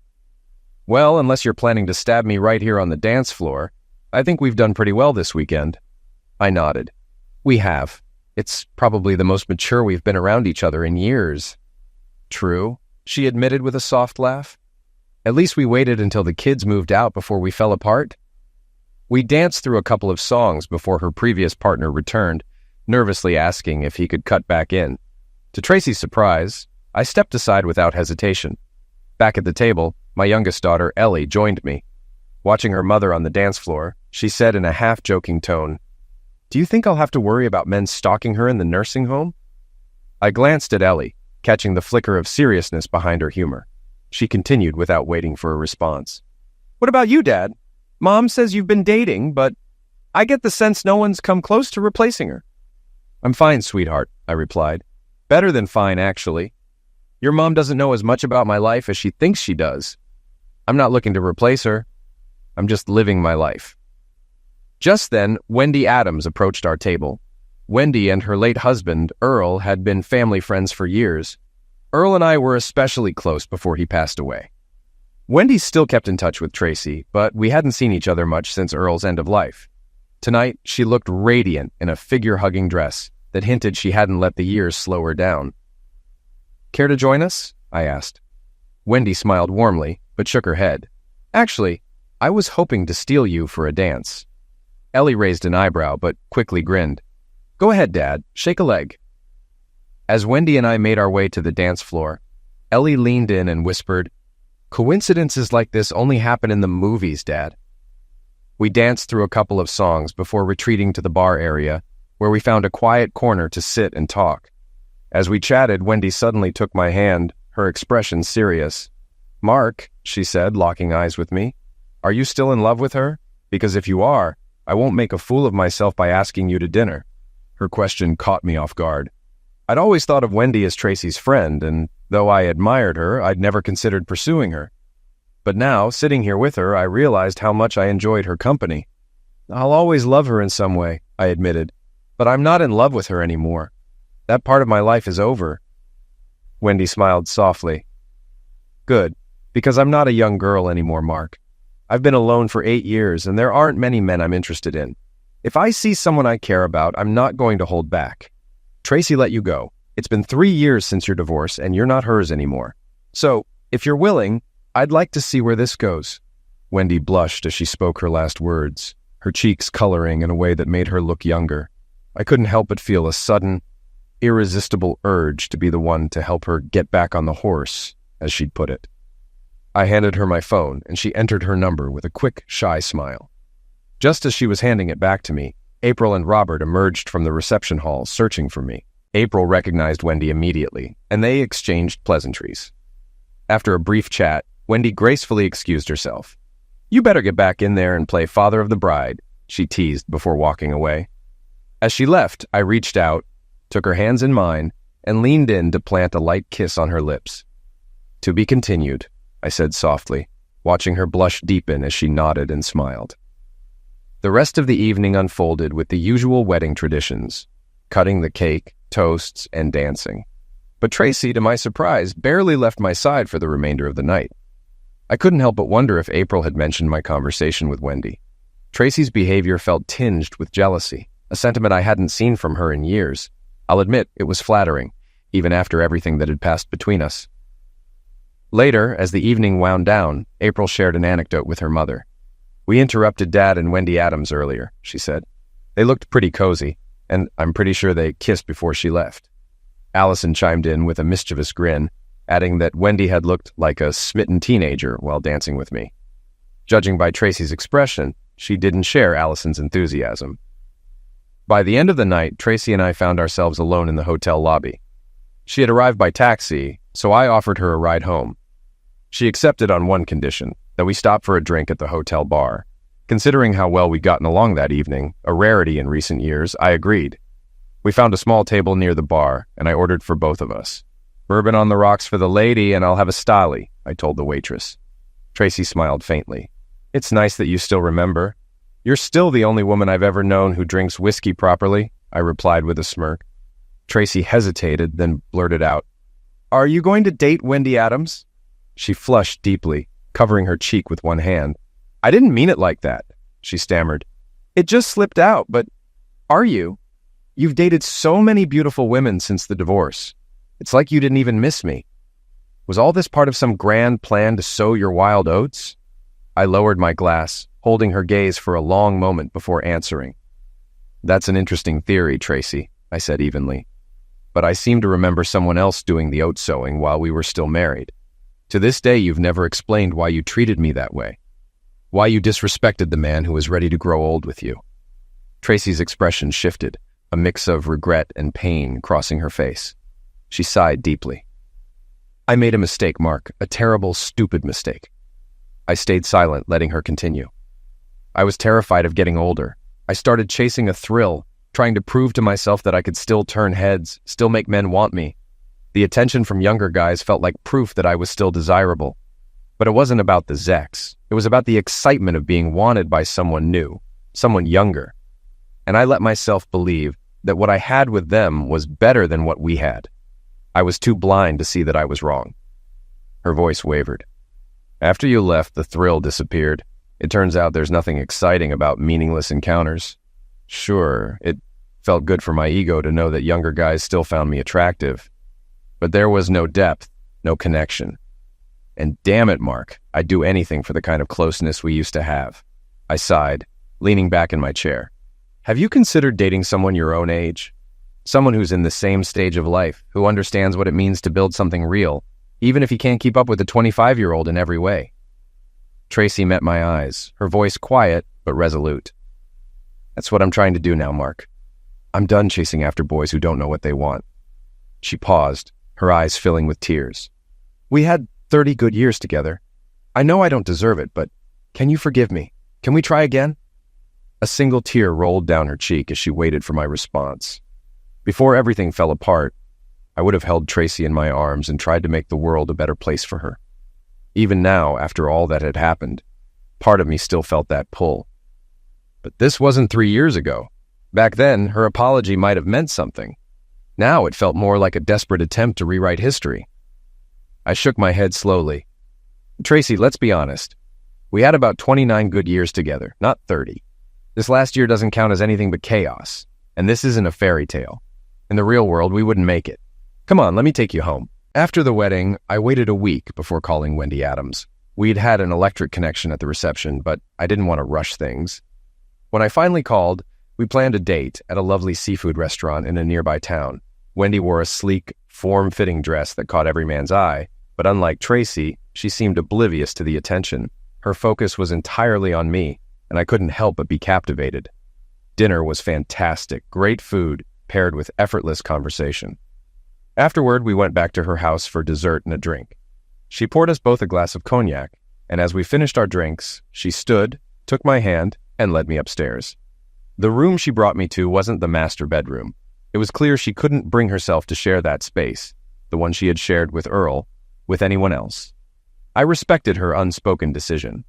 "Well, unless you're planning to stab me right here on the dance floor, I think we've done pretty well this weekend." I nodded. "We have. It's probably the most mature we've been around each other in years." "True," she admitted with a soft laugh. "At least we waited until the kids moved out before we fell apart." We danced through a couple of songs before her previous partner returned, nervously asking if he could cut back in. To Tracy's surprise, I stepped aside without hesitation. Back at the table, my youngest daughter, Ellie, joined me. Watching her mother on the dance floor, she said in a half-joking tone, "Do you think I'll have to worry about men stalking her in the nursing home?" I glanced at Ellie, catching the flicker of seriousness behind her humor. She continued without waiting for a response. "What about you, Dad? Mom says you've been dating, but I get the sense no one's come close to replacing her." "I'm fine, sweetheart," I replied. "Better than fine, actually. Your mom doesn't know as much about my life as she thinks she does. I'm not looking to replace her. I'm just living my life." Just then, Wendy Adams approached our table. Wendy and her late husband, Earl, had been family friends for years. Earl and I were especially close before he passed away. Wendy still kept in touch with Tracy, but we hadn't seen each other much since Earl's end of life. Tonight, she looked radiant in a figure-hugging dress that hinted she hadn't let the years slow her down. "Care to join us?" I asked. Wendy smiled warmly, but shook her head. "Actually, I was hoping to steal you for a dance." Ellie raised an eyebrow, but quickly grinned. "Go ahead, Dad. Shake a leg." As Wendy and I made our way to the dance floor, Ellie leaned in and whispered, "Coincidences like this only happen in the movies, Dad." We danced through a couple of songs before retreating to the bar area, where we found a quiet corner to sit and talk. As we chatted, Wendy suddenly took my hand, her expression serious. "Mark," she said, locking eyes with me, "are you still in love with her? Because if you are, I won't make a fool of myself by asking you to dinner." Her question caught me off guard. I'd always thought of Wendy as Tracy's friend, and though I admired her, I'd never considered pursuing her. But now, sitting here with her, I realized how much I enjoyed her company. "I'll always love her in some way," I admitted, "but I'm not in love with her anymore. That part of my life is over." Wendy smiled softly. "Good, because I'm not a young girl anymore, Mark. I've been alone for 8 years, and there aren't many men I'm interested in. If I see someone I care about, I'm not going to hold back. Tracy let you go. It's been 3 years since your divorce, and you're not hers anymore. So, if you're willing, I'd like to see where this goes." Wendy blushed as she spoke her last words, her cheeks coloring in a way that made her look younger. I couldn't help but feel a sudden, irresistible urge to be the one to help her get back on the horse, as she'd put it. I handed her my phone, and she entered her number with a quick, shy smile. Just as she was handing it back to me, April and Robert emerged from the reception hall, searching for me. April recognized Wendy immediately, and they exchanged pleasantries. After a brief chat, Wendy gracefully excused herself. "You better get back in there and play father of the bride," she teased before walking away. As she left, I reached out, took her hands in mine, and leaned in to plant a light kiss on her lips. "To be continued," I said softly, watching her blush deepen as she nodded and smiled. The rest of the evening unfolded with the usual wedding traditions, cutting the cake, toasts, and dancing. But Tracy, to my surprise, barely left my side for the remainder of the night. I couldn't help but wonder if April had mentioned my conversation with Wendy. Tracy's behavior felt tinged with jealousy, a sentiment I hadn't seen from her in years. I'll admit it was flattering, even after everything that had passed between us. Later, as the evening wound down, April shared an anecdote with her mother. "We interrupted Dad and Wendy Adams earlier," she said. "They looked pretty cozy, and I'm pretty sure they kissed before she left." Allison chimed in with a mischievous grin, adding that Wendy had looked like a smitten teenager while dancing with me. Judging by Tracy's expression, she didn't share Allison's enthusiasm. By the end of the night, Tracy and I found ourselves alone in the hotel lobby. She had arrived by taxi, so I offered her a ride home. She accepted on one condition, that we stop for a drink at the hotel bar. Considering how well we'd gotten along that evening, a rarity in recent years, I agreed. We found a small table near the bar, and I ordered for both of us. "Bourbon on the rocks for the lady, and I'll have a Stolly," I told the waitress. Tracy smiled faintly. "It's nice that you still remember. You're still the only woman I've ever known who drinks whiskey properly," I replied with a smirk. Tracy hesitated, then blurted out, "Are you going to date Wendy Adams?" She flushed deeply, covering her cheek with one hand. "I didn't mean it like that," she stammered. "It just slipped out, but are you? You've dated so many beautiful women since the divorce. It's like you didn't even miss me. Was all this part of some grand plan to sow your wild oats?" I lowered my glass, holding her gaze for a long moment before answering. "That's an interesting theory, Tracy," I said evenly. "But I seem to remember someone else doing the oat sowing while we were still married. To this day, you've never explained why you treated me that way. Why you disrespected the man who was ready to grow old with you." Tracy's expression shifted, a mix of regret and pain crossing her face. She sighed deeply. "I made a mistake, Mark, a terrible, stupid mistake." I stayed silent, letting her continue. "I was terrified of getting older. I started chasing a thrill, trying to prove to myself that I could still turn heads, still make men want me. The attention from younger guys felt like proof that I was still desirable. But it wasn't about the sex. It was about the excitement of being wanted by someone new, someone younger. And I let myself believe that what I had with them was better than what we had. I was too blind to see that I was wrong. Her voice wavered. After you left, the thrill disappeared. It turns out there's nothing exciting about meaningless encounters. Sure, it felt good for my ego to know that younger guys still found me attractive. But there was no depth, no connection. And damn it, Mark, I'd do anything for the kind of closeness we used to have. I sighed, leaning back in my chair. Have you considered dating someone your own age? Someone who's in the same stage of life, who understands what it means to build something real, even if he can't keep up with a 25-year-old in every way. Tracy met my eyes, her voice quiet but resolute. That's what I'm trying to do now, Mark. I'm done chasing after boys who don't know what they want. She paused, her eyes filling with tears. We had 30 good years together. I know I don't deserve it, but can you forgive me? Can we try again? A single tear rolled down her cheek as she waited for my response. Before everything fell apart, I would have held Tracy in my arms and tried to make the world a better place for her. Even now, after all that had happened, part of me still felt that pull. But this wasn't 3 years ago. Back then, her apology might have meant something. Now it felt more like a desperate attempt to rewrite history. I shook my head slowly. Tracy, let's be honest. We had about 29 good years together, not 30. This last year doesn't count as anything but chaos, and this isn't a fairy tale. In the real world, we wouldn't make it. Come on, let me take you home. After the wedding, I waited a week before calling Wendy Adams. We'd had an electric connection at the reception, but I didn't want to rush things. When I finally called, we planned a date at a lovely seafood restaurant in a nearby town. Wendy wore a sleek, form-fitting dress that caught every man's eye, but unlike Tracy, she seemed oblivious to the attention. Her focus was entirely on me, and I couldn't help but be captivated. Dinner was fantastic, great food, paired with effortless conversation. Afterward, we went back to her house for dessert and a drink. She poured us both a glass of cognac, and as we finished our drinks, she stood, took my hand, and led me upstairs. The room she brought me to wasn't the master bedroom. It was clear she couldn't bring herself to share that space, the one she had shared with Earl, with anyone else. I respected her unspoken decision.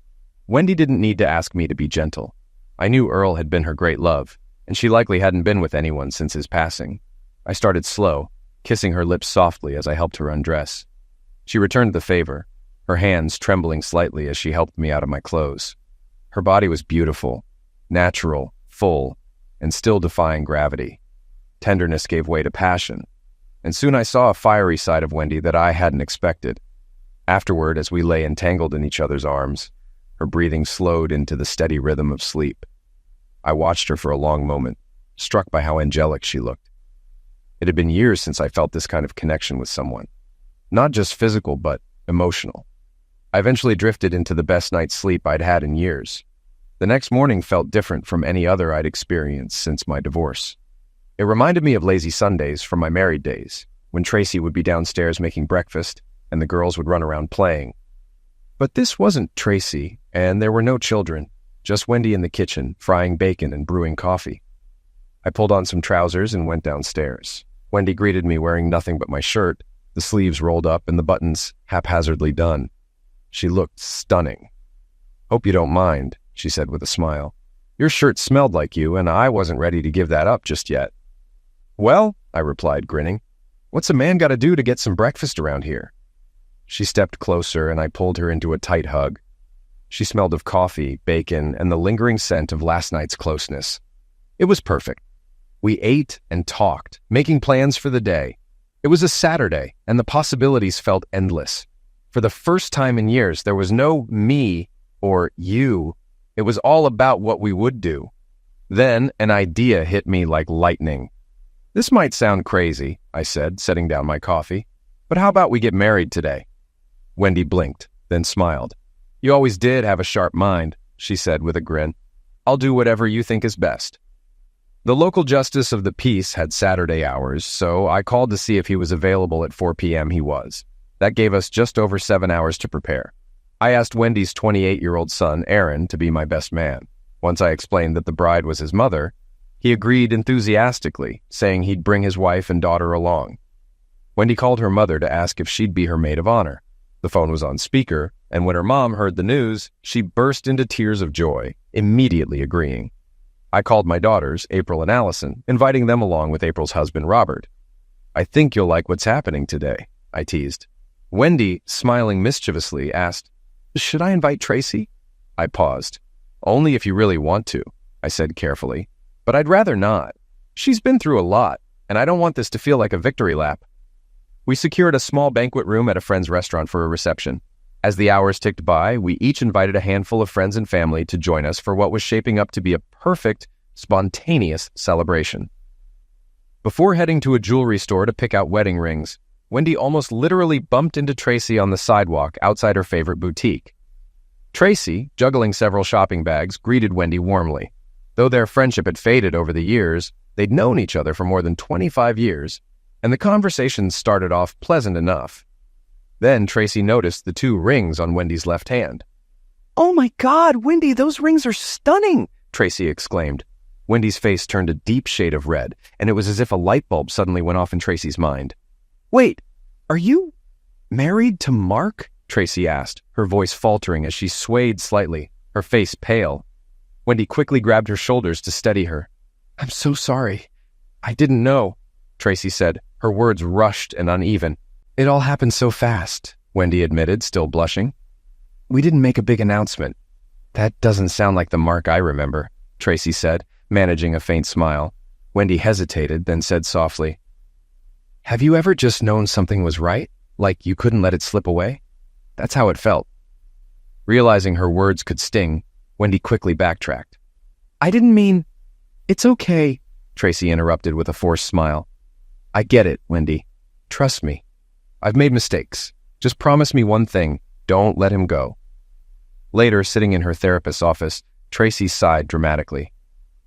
Wendy didn't need to ask me to be gentle. I knew Earl had been her great love, and she likely hadn't been with anyone since his passing. I started slow, kissing her lips softly as I helped her undress. She returned the favor, her hands trembling slightly as she helped me out of my clothes. Her body was beautiful, natural, full, and still defying gravity. Tenderness gave way to passion, and soon I saw a fiery side of Wendy that I hadn't expected. Afterward, as we lay entangled in each other's arms, her breathing slowed into the steady rhythm of sleep. I watched her for a long moment, struck by how angelic she looked. It had been years since I felt this kind of connection with someone. Not just physical, but emotional. I eventually drifted into the best night's sleep I'd had in years. The next morning felt different from any other I'd experienced since my divorce. It reminded me of lazy Sundays from my married days, when Tracy would be downstairs making breakfast and the girls would run around playing. But this wasn't Tracy, and there were no children, just Wendy in the kitchen, frying bacon and brewing coffee. I pulled on some trousers and went downstairs. Wendy greeted me wearing nothing but my shirt, the sleeves rolled up and the buttons haphazardly done. She looked stunning. "Hope you don't mind," she said with a smile. "Your shirt smelled like you, and I wasn't ready to give that up just yet." "Well," I replied, grinning, "what's a man got to do to get some breakfast around here?" She stepped closer, and I pulled her into a tight hug. She smelled of coffee, bacon, and the lingering scent of last night's closeness. It was perfect. We ate and talked, making plans for the day. It was a Saturday, and the possibilities felt endless. For the first time in years, there was no me or you. It was all about what we would do. Then an idea hit me like lightning. "This might sound crazy," I said, setting down my coffee, "but how about we get married today?" Wendy blinked, then smiled. "You always did have a sharp mind," she said with a grin. "I'll do whatever you think is best." The local justice of the peace had Saturday hours, so I called to see if he was available at 4 p.m. He was. That gave us just over 7 hours to prepare. I asked Wendy's 28-year-old son, Aaron, to be my best man. Once I explained that the bride was his mother, he agreed enthusiastically, saying he'd bring his wife and daughter along. Wendy called her mother to ask if she'd be her maid of honor. The phone was on speaker, and when her mom heard the news, she burst into tears of joy, immediately agreeing. I called my daughters, April and Allison, inviting them along with April's husband, Robert. "I think you'll like what's happening today," I teased. Wendy, smiling mischievously, asked, "Should I invite Tracy?" I paused. "Only if you really want to," I said carefully. "But I'd rather not. She's been through a lot, and I don't want this to feel like a victory lap." We secured a small banquet room at a friend's restaurant for a reception. As the hours ticked by, we each invited a handful of friends and family to join us for what was shaping up to be a perfect, spontaneous celebration. Before heading to a jewelry store to pick out wedding rings, Wendy almost literally bumped into Tracy on the sidewalk outside her favorite boutique. Tracy, juggling several shopping bags, greeted Wendy warmly. Though their friendship had faded over the years, they'd known each other for more than 25 years, and the conversation started off pleasant enough. Then Tracy noticed the 2 rings on Wendy's left hand. "Oh my God, Wendy, those rings are stunning!" Tracy exclaimed. Wendy's face turned a deep shade of red, and it was as if a light bulb suddenly went off in Tracy's mind. "Wait, are you married to Mark?" Tracy asked, her voice faltering as she swayed slightly, her face pale. Wendy quickly grabbed her shoulders to steady her. "I'm so sorry. I didn't know," Tracy said, her words rushed and uneven. "It all happened so fast," Wendy admitted, still blushing. "We didn't make a big announcement." "That doesn't sound like the Mark I remember," Tracy said, managing a faint smile. Wendy hesitated, then said softly, "Have you ever just known something was right? Like you couldn't let it slip away?" That's how it felt. Realizing her words could sting, Wendy quickly backtracked. "I didn't mean—" "It's okay," Tracy interrupted with a forced smile. "I get it, Wendy. Trust me. I've made mistakes. Just promise me one thing. Don't let him go." Later, sitting in her therapist's office, Tracy sighed dramatically.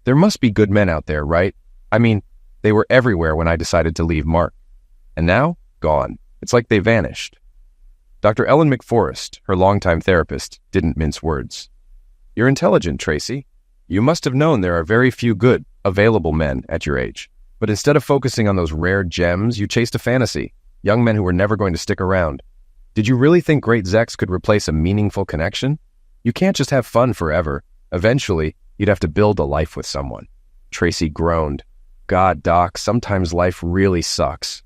"There must be good men out there, right? I mean, they were everywhere when I decided to leave Mark. And now, gone. It's like they vanished." Dr. Ellen McForrest, her longtime therapist, didn't mince words. "You're intelligent, Tracy. You must have known there are very few good, available men at your age. But instead of focusing on those rare gems, you chased a fantasy. Young men who were never going to stick around. Did you really think great sex could replace a meaningful connection? You can't just have fun forever. Eventually, you'd have to build a life with someone." Tracy groaned. "God, Doc, sometimes life really sucks."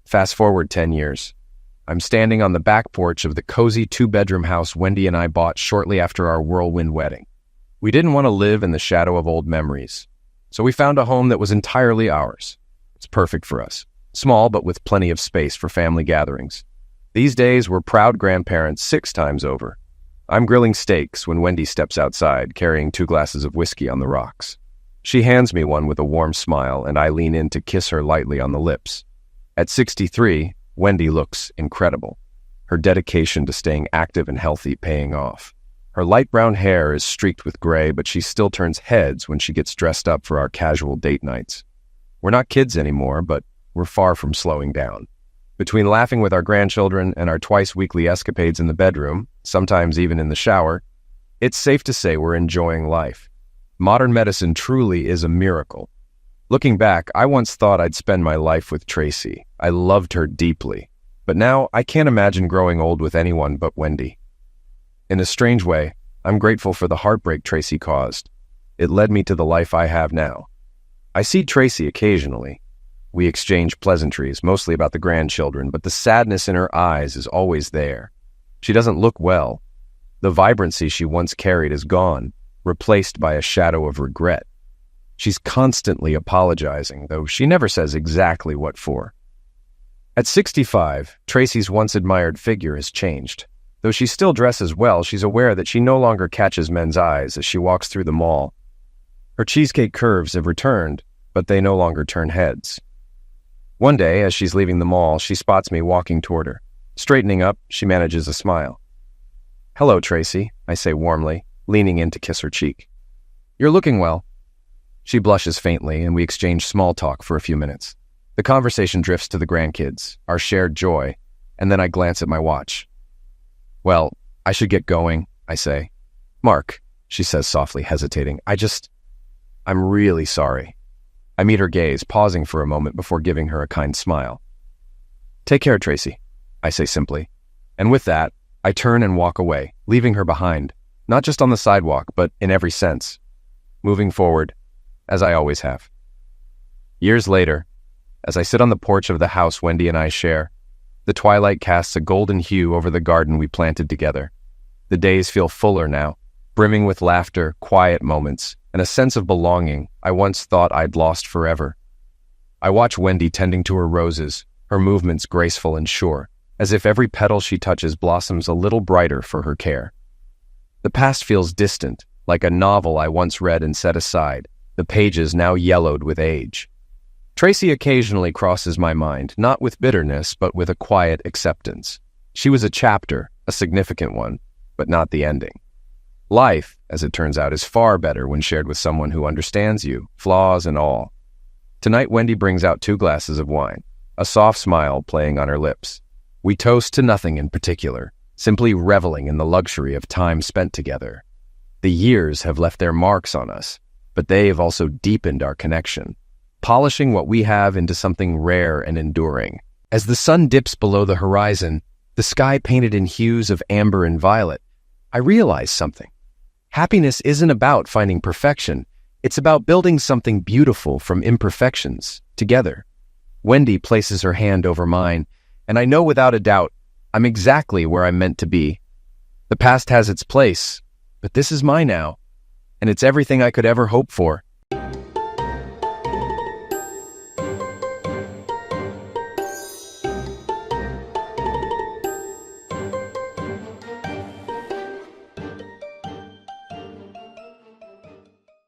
Fast forward 10 years. I'm standing on the back porch of the cozy 2-bedroom house Wendy and I bought shortly after our whirlwind wedding. We didn't want to live in the shadow of old memories, so we found a home that was entirely ours. It's perfect for us. Small, but with plenty of space for family gatherings. These days, we're proud grandparents 6 times over. I'm grilling steaks when Wendy steps outside, carrying 2 glasses of whiskey on the rocks. She hands me one with a warm smile, and I lean in to kiss her lightly on the lips. At 63, Wendy looks incredible. Her dedication to staying active and healthy paying off. Her light brown hair is streaked with gray, but she still turns heads when she gets dressed up for our casual date nights. We're not kids anymore, but we're far from slowing down. Between laughing with our grandchildren and our twice-weekly escapades in the bedroom, sometimes even in the shower, it's safe to say we're enjoying life. Modern medicine truly is a miracle. Looking back, I once thought I'd spend my life with Tracy. I loved her deeply. But now, I can't imagine growing old with anyone but Wendy. In a strange way, I'm grateful for the heartbreak Tracy caused. It led me to the life I have now. I see Tracy occasionally. We exchange pleasantries, mostly about the grandchildren, but the sadness in her eyes is always there. She doesn't look well. The vibrancy she once carried is gone, replaced by a shadow of regret. She's constantly apologizing, though she never says exactly what for. At 65, Tracy's once admired figure has changed. Though she still dresses well, she's aware that she no longer catches men's eyes as she walks through the mall. Her cheesecake curves have returned, but they no longer turn heads. One day, as she's leaving the mall, she spots me walking toward her. Straightening up, she manages a smile. "Hello, Tracy," I say warmly, leaning in to kiss her cheek. "You're looking well." She blushes faintly, and we exchange small talk for a few minutes. The conversation drifts to the grandkids, our shared joy, and then I glance at my watch. "Well, I should get going," I say. "Mark," she says softly, hesitating, I'm really sorry." I meet her gaze, pausing for a moment before giving her a kind smile. "Take care, Tracy," I say simply. And with that, I turn and walk away, leaving her behind, not just on the sidewalk, but in every sense. moving forward, as I always have. Years later, as I sit on the porch of the house Wendy and I share, the twilight casts a golden hue over the garden we planted together. The days feel fuller now, brimming with laughter, quiet moments, and a sense of belonging I once thought I'd lost forever. I watch Wendy tending to her roses, her movements graceful and sure, as if every petal she touches blossoms a little brighter for her care. The past feels distant, like a novel I once read and set aside, the pages now yellowed with age. Tracy occasionally crosses my mind, not with bitterness, but with a quiet acceptance. She was a chapter, a significant one, but not the ending. Life, as it turns out, is far better when shared with someone who understands you, flaws and all. Tonight, Wendy brings out 2 glasses of wine, a soft smile playing on her lips. We toast to nothing in particular, simply reveling in the luxury of time spent together. The years have left their marks on us, but they have also deepened our connection, polishing what we have into something rare and enduring. As the sun dips below the horizon, the sky painted in hues of amber and violet, I realize something. Happiness isn't about finding perfection. It's about building something beautiful from imperfections, together. Wendy places her hand over mine, and I know without a doubt I'm exactly where I'm meant to be. The past has its place, but this is mine now, and it's everything I could ever hope for.